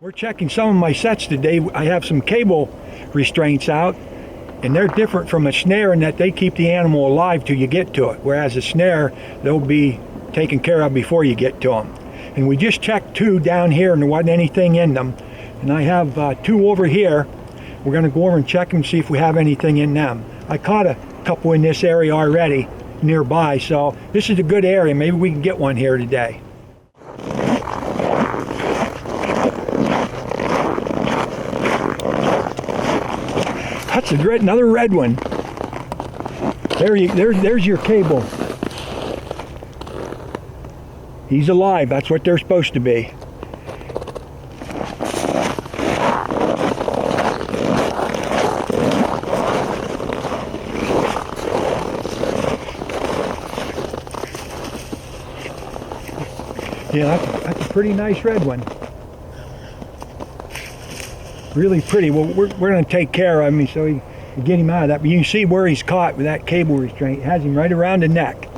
We're checking some of my sets today. I have some cable restraints out, and they're different from a snare in that they keep the animal alive till you get to it, whereas a snare, they'll be taken care of before you get to them. And we just checked 2 down here and there wasn't anything in them. And I have 2 over here. We're going to go over and check them and see if we have anything in them. I caught a couple in this area already nearby, so this is a good area. Maybe we can get one here today. That's another red one. There's your cable. He's alive. That's what they're supposed to be. Yeah, that's a pretty nice red one. Really pretty. Well, we're going to take care of him so we get him out of that. But you can see where he's caught with that cable restraint. It has him right around the neck.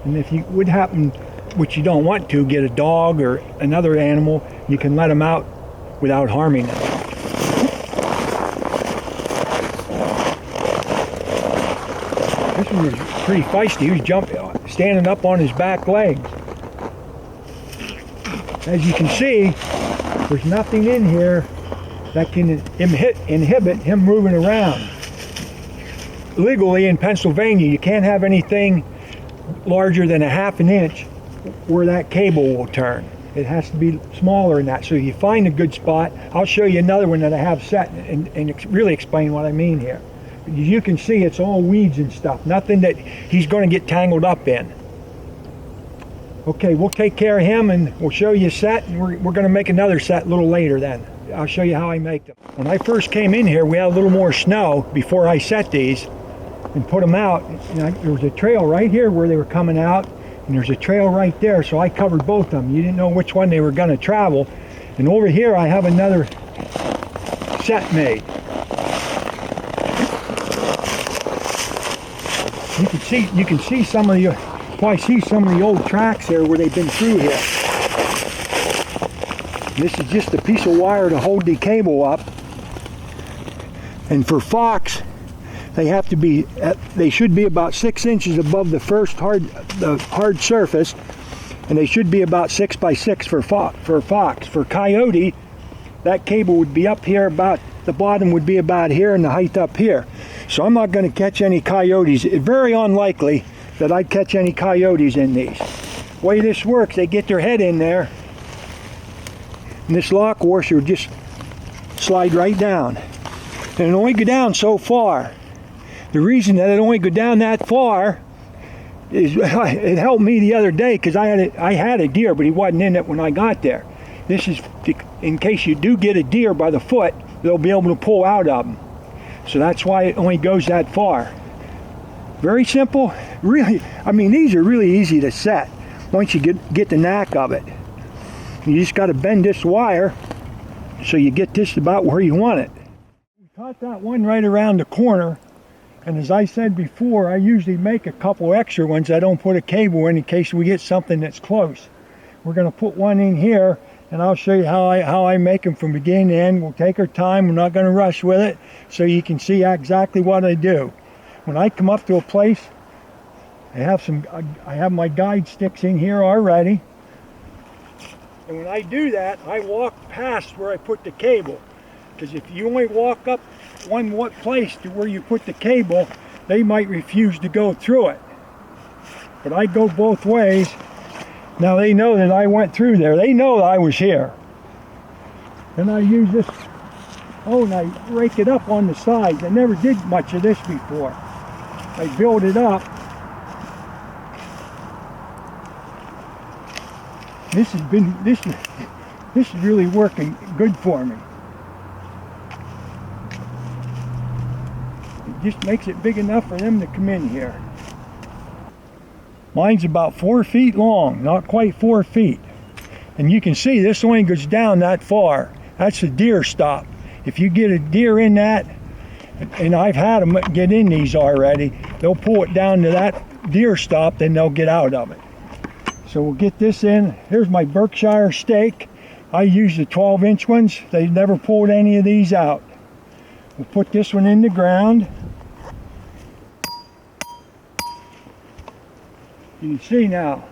And if you would happen, which you don't want to, get a dog or another animal, you can let him out without harming him. This one was pretty feisty. He was standing up on his back legs. As you can see, there's nothing in here that can inhibit him moving around. Legally in Pennsylvania, you can't have anything larger than 1/2 inch where that cable will turn. It has to be smaller than that. So if you find a good spot, I'll show you another one that I have set and really explain what I mean here. As you can see, it's all weeds and stuff, nothing that he's going to get tangled up in. Okay, we'll take care of him and we'll show you a set, and we're going to make another set a little later then. I'll show you how I make them. When I first came in here, we had a little more snow before I set these and put them out. There was a trail right here where they were coming out, and there's a trail right there, so I covered both of them. You didn't know which one they were going to travel. And over here I have another set made. You can see some of the, probably see some of the old tracks there where they've been through here. This is just a piece of wire to hold the cable up. And for fox, they should be about 6 inches above the first hard surface, and they should be about 6 by 6 for fox. For coyote, that cable would be up here, about the bottom would be about here, and the height up here. So I'm not going to catch any coyotes. It's very unlikely that I'd catch any coyotes in these. The way this works, they get their head in there, and this lock washer would just slide right down. And it only go down so far. The reason that it only go down that far is it helped me the other day because I had a deer, but he wasn't in it when I got there. This is in case you do get a deer by the foot, they'll be able to pull out of them. So that's why it only goes that far. Very simple. Really, I mean, these are really easy to set once you get the knack of it. You just got to bend this wire so you get this about where you want it. We caught that one right around the corner, and as I said before, I usually make a couple extra ones. I don't put a cable in case we get something that's close. We're going to put one in here, and I'll show you how I make them from beginning to end. We'll take our time. We're not going to rush with it, so you can see exactly what I do. When I come up to a place, I have my guide sticks in here already. And when I do that, I walk past where I put the cable. Because if you only walk up one place to where you put the cable, they might refuse to go through it. But I go both ways. Now they know that I went through there. They know that I was here. And I use this, and I rake it up on the sides. I never did much of this before. I build it up. This is really working good for me. It just makes it big enough for them to come in here. Mine's about 4 feet long, not quite 4 feet. And you can see this only goes down that far. That's the deer stop. If you get a deer in that, and I've had them get in these already, they'll pull it down to that deer stop, then they'll get out of it. So we'll get this in. Here's my Berkshire steak. I use the 12-inch ones. They've never pulled any of these out. We'll put this one in the ground. You can see now,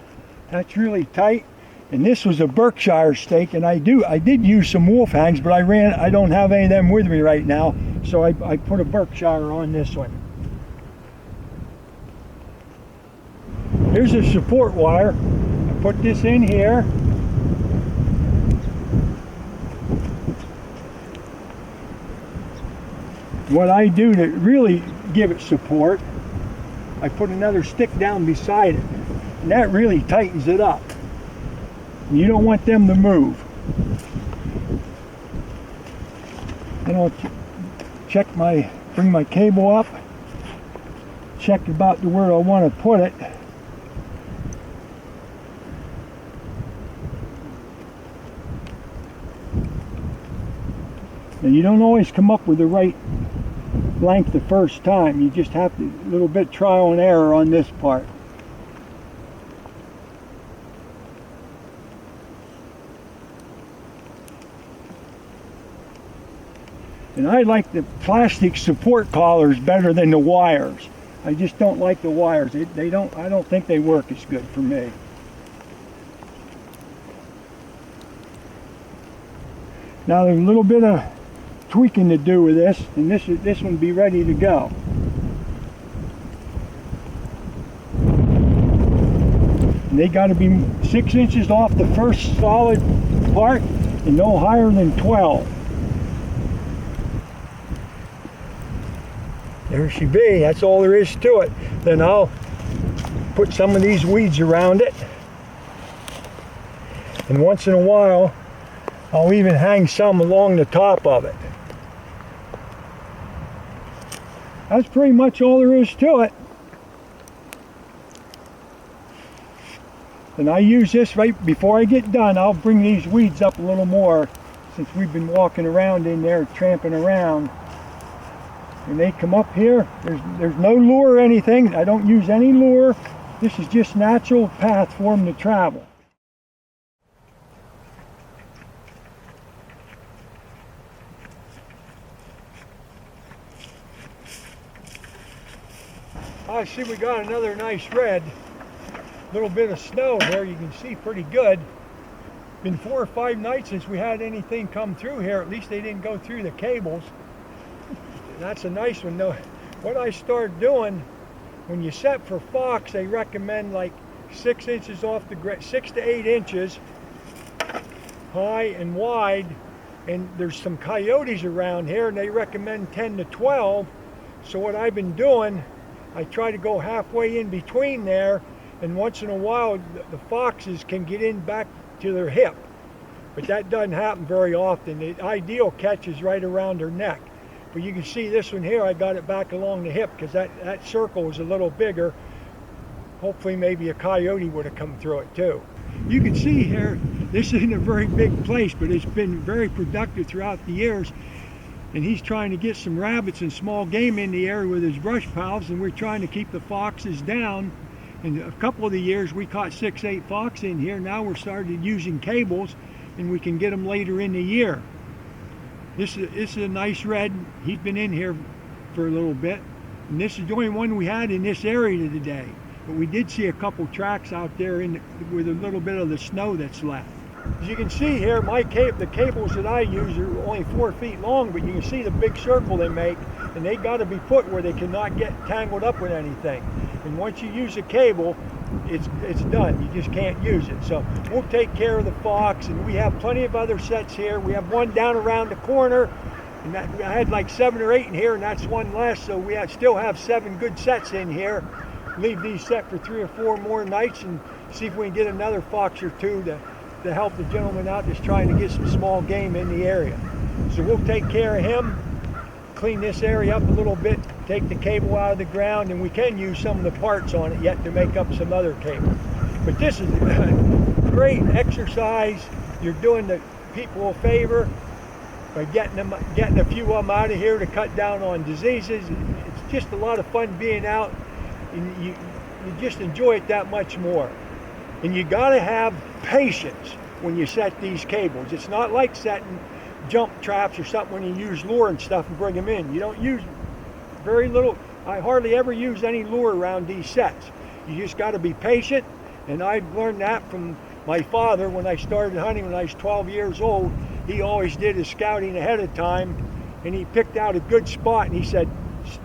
that's really tight. And this was a Berkshire stake, and I did use some wolf hangs, but I don't have any of them with me right now, so I put a Berkshire on this one. Here's a support wire. I put this in here. What I do to really give it support, I put another stick down beside it, and that really tightens it up. You don't want them to move. Then I'll bring my cable up, check about to where I want to put it. And you don't always come up with the right length the first time. You just have to, a little bit trial and error on this part. And I like the plastic support collars better than the wires. I just don't like the wires. I don't think they work as good for me. Now there's a little bit of tweaking to do with this, and this one be ready to go. And they got to be 6 inches off the first solid part and no higher than 12. There she be, that's all there is to it. Then I'll put some of these weeds around it. And once in a while, I'll even hang some along the top of it. That's pretty much all there is to it. And I use this right before I get done. I'll bring these weeds up a little more since we've been walking around in there, tramping around. When they come up here, there's no lure or anything. I don't use any lure. This is just natural path for them to travel. I see we got another nice red. Little bit of snow there, you can see pretty good. Been 4 or 5 nights since we had anything come through here. At least they didn't go through the cables. That's a nice one though. What I started doing, when you set for fox, they recommend like 6 inches off the ground, 6 to 8 inches high and wide. And there's some coyotes around here and they recommend 10 to 12. So what I've been doing, I try to go halfway in between there, and once in a while the foxes can get in back to their hip. But that doesn't happen very often. The ideal catch is right around their neck. But you can see this one here, I got it back along the hip because that circle is a little bigger. Hopefully maybe a coyote would have come through it too. You can see here, this isn't a very big place, but it's been very productive throughout the years. And he's trying to get some rabbits and small game in the area with his brush pals, and we're trying to keep the foxes down. And a couple of the years we caught 6, 8 fox in here. Now we're started using cables and we can get them later in the year. This is a nice red. He's been in here for a little bit. And this is the only one we had in this area today. But we did see a couple tracks out there with a little bit of the snow that's left. As you can see here, the cables that I use are only 4 feet long, but you can see the big circle they make, and they got to be put where they cannot get tangled up with anything. And once you use a cable, it's done. You just can't use it. So we'll take care of the fox, and we have plenty of other sets here. We have one down around the corner, and I had like 7 or 8 in here, and that's one less. So we still have 7 good sets in here. Leave these set for 3 or 4 more nights and see if we can get another fox or 2 to help the gentleman out that's trying to get some small game in the area. So we'll take care of him, clean this area up a little bit, take the cable out of the ground, and we can use some of the parts on it yet to make up some other cable. But this is a great exercise. You're doing the people a favor by getting a few of them out of here to cut down on diseases. It's just a lot of fun being out, and you just enjoy it that much more. And you got to have patience. when you set these cables. It's not like setting jump traps or something when you use lure and stuff and bring them in. You don't use very little. I hardly ever use any lure around these sets. You just got to be patient, and I've learned that from my father when I started hunting when I was 12 years old. He always did his scouting ahead of time, and he picked out a good spot, and he said,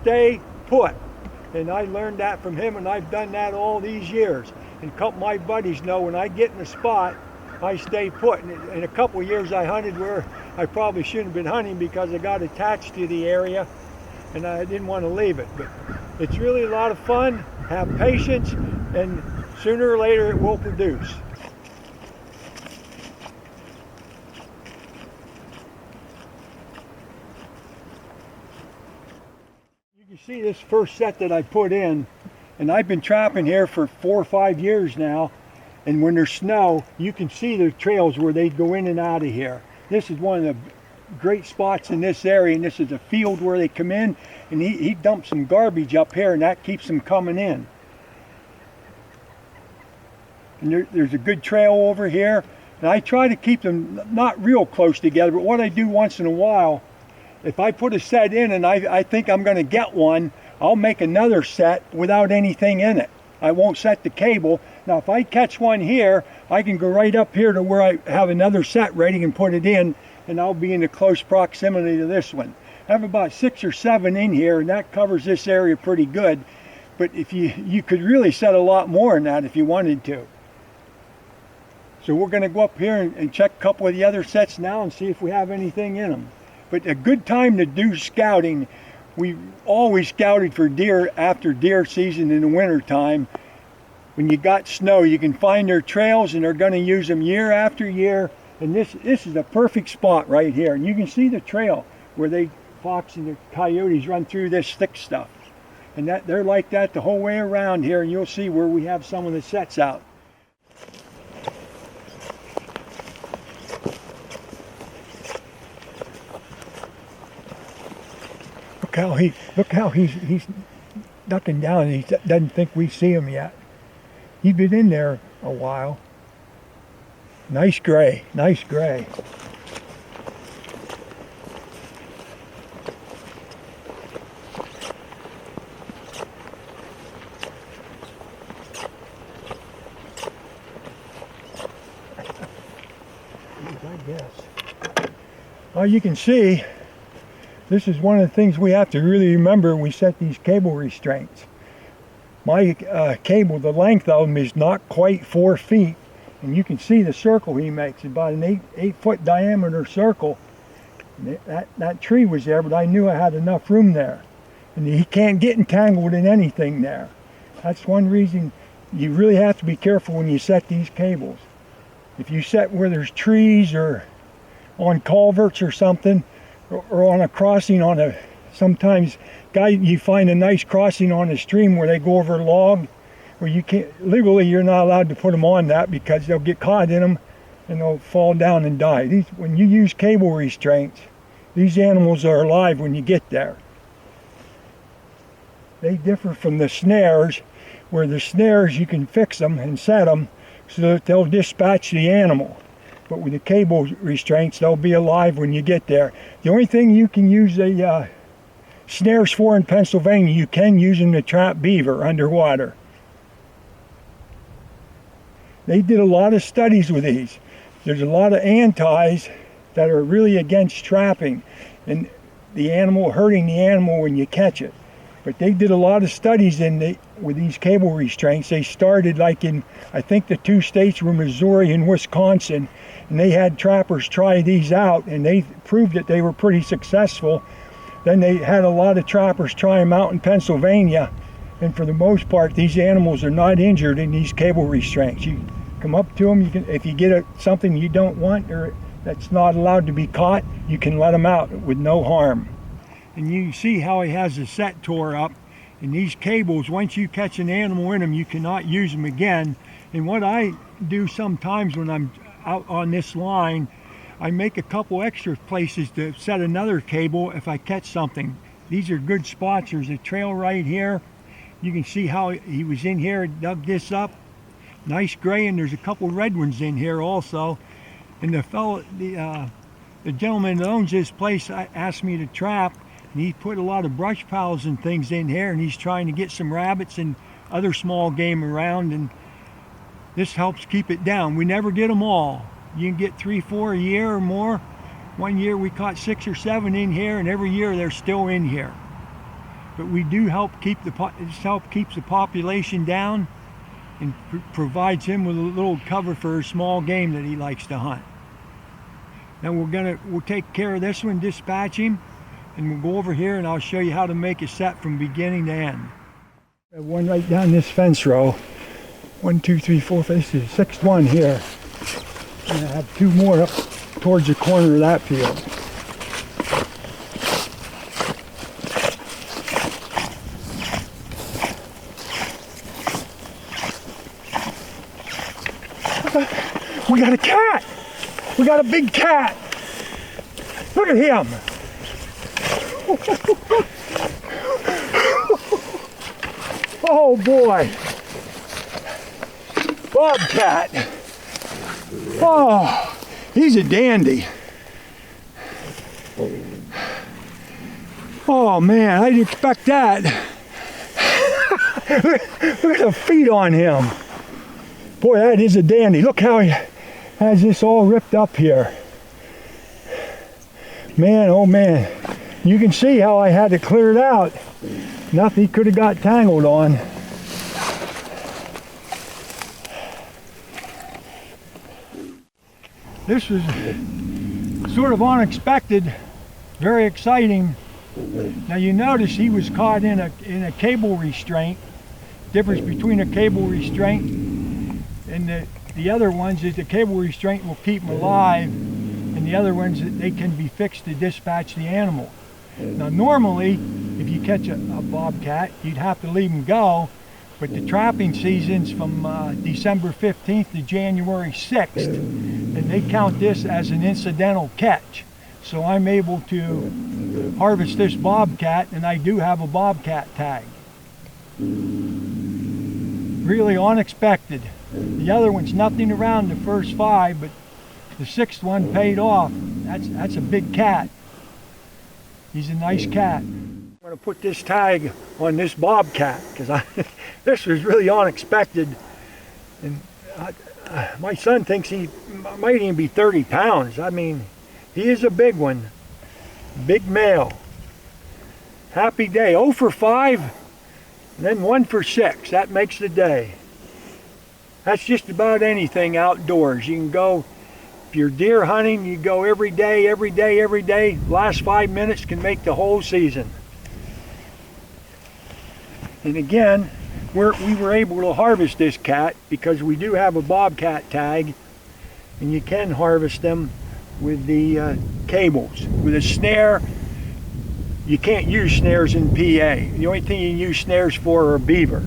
stay put. And I learned that from him, and I've done that all these years. And a couple of my buddies know when I get in a spot, I stay put. And in a couple of years I hunted where I probably shouldn't have been hunting because I got attached to the area and I didn't want to leave it. But it's really a lot of fun. Have patience, and sooner or later it will produce. You can see this first set that I put in, and I've been trapping here for 4 or 5 years now, and when there's snow you can see the trails where they go in and out of here. This is one of the great spots in this area, and this is a field where they come in, and he dumps some garbage up here, and that keeps them coming in. And there's a good trail over here, and I try to keep them not real close together, but what I do once in a while, if I put a set in and I think I'm going to get one, I'll make another set without anything in it. I won't set the cable. Now if I catch one here, I can go right up here to where I have another set ready and put it in, and I'll be in a close proximity to this one. I have about 6 or 7 in here, and that covers this area pretty good. But if you could really set a lot more than that if you wanted to. So we're going to go up here and check a couple of the other sets now and see if we have anything in them. But a good time to do scouting, we always scouted for deer after deer season in the winter time. When you got snow, you can find their trails, and they're going to use them year after year. And this is a perfect spot right here. And you can see the trail where they fox and the coyotes run through this thick stuff. And that they're like that the whole way around here, and you'll see where we have some of the sets out. Look how he's ducking down, and he doesn't think we see him yet. He's been in there a while. Nice gray, nice gray. I guess. Well, you can see, this is one of the things we have to really remember when we set these cable restraints. My cable, the length of them is not quite 4 feet, and you can see the circle he makes, about an 8-foot diameter circle. That tree was there, but I knew I had enough room there. And he can't get entangled in anything there. That's one reason you really have to be careful when you set these cables. If you set where there's trees or on culverts or something, or on a crossing on a, sometimes you find a nice crossing on a stream where they go over a log, where you can't, legally you're not allowed to put them on that because they'll get caught in them and they'll fall down and die. When you use cable restraints, these animals are alive when you get there. They differ from the snares, where the snares you can fix them and set them so that they'll dispatch the animal. But with the cable restraints, they'll be alive when you get there. The only thing you can use the snares for in Pennsylvania, you can use them to trap beaver underwater. They did a lot of studies with these. There's a lot of antis that are really against trapping and the animal, hurting the animal when you catch it. But they did a lot of studies with these cable restraints. They started like in, I think the 2 states were Missouri and Wisconsin, and they had trappers try these out, and they proved that they were pretty successful. Then they had a lot of trappers try them out in Pennsylvania, and for the most part, these animals are not injured in these cable restraints. You come up to them, if you get something you don't want or that's not allowed to be caught, you can let them out with no harm. And you see how he has the set tore up. And these cables, once you catch an animal in them, you cannot use them again. And what I do sometimes when I'm out on this line, I make a couple extra places to set another cable if I catch something. These are good spots. There's a trail right here. You can see how he was in here and dug this up. Nice gray, and there's a couple red ones in here also. And the gentleman that owns this place asked me to trap, and he put a lot of brush piles and things in here, and he's trying to get some rabbits and other small game around, and this helps keep it down. We never get them all. You can get 3, 4 a year or more. One year we caught 6 or 7 in here, and every year they're still in here. But we do help keeps the population down and provides him with a little cover for a small game that he likes to hunt. Now we'll take care of this one, dispatch him, and we'll go over here and I'll show you how to make a set from beginning to end. I have one right down this fence row. 1, 2, 3, 4, 5. This is the 6th one here. And I have 2 more up towards the corner of that field. We got a cat! We got a big cat! Look at him! Oh boy! Bobcat! Oh, he's a dandy. Oh man, I didn't expect that. Look at the feet on him. Boy, that is a dandy. Look how he has this all ripped up here. Man, oh man. You can see how I had to clear it out. Nothing he could have got tangled on. This was sort of unexpected, very exciting. Now you notice he was caught in a cable restraint. Difference between a cable restraint and the other ones is the cable restraint will keep them alive, and the other ones, they can be fixed to dispatch the animal. Now normally, if you catch a bobcat, you'd have to leave him go, but the trapping season's from December 15th to January 6th, and they count this as an incidental catch. So I'm able to harvest this bobcat, and I do have a bobcat tag. Really unexpected. The other one's nothing around the first 5, but the 6th one paid off. That's a big cat. He's a nice cat. I'm going to put this tag on this bobcat because this was really unexpected. And my son thinks he might even be 30 pounds. I mean, he is a big one. Big male. Happy day. 0 for 5, and then 1 for 6. That makes the day. That's just about anything outdoors. You can go, if you're deer hunting, you go every day, every day, every day. Last 5 minutes can make the whole season. And again, we were able to harvest this cat because we do have a bobcat tag, and you can harvest them with the cables. With a snare, you can't use snares in PA. The only thing you can use snares for are beaver.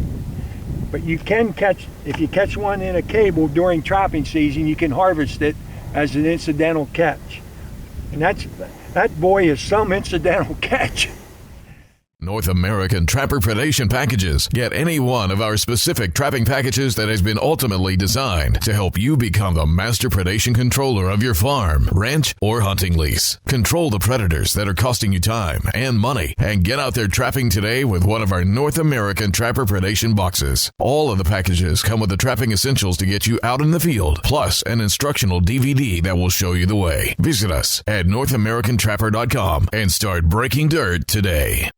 But you can catch, if you catch one in a cable during trapping season, you can harvest it as an incidental catch. And that boy is some incidental catch. North American Trapper Predation Packages. Get any one of our specific trapping packages that has been ultimately designed to help you become the master predation controller of your farm, ranch, or hunting lease. Control the predators that are costing you time and money, and get out there trapping today with one of our North American Trapper Predation boxes. All of the packages come with the trapping essentials to get you out in the field, plus an instructional DVD that will show you the way. Visit us at NorthAmericanTrapper.com and start breaking dirt today.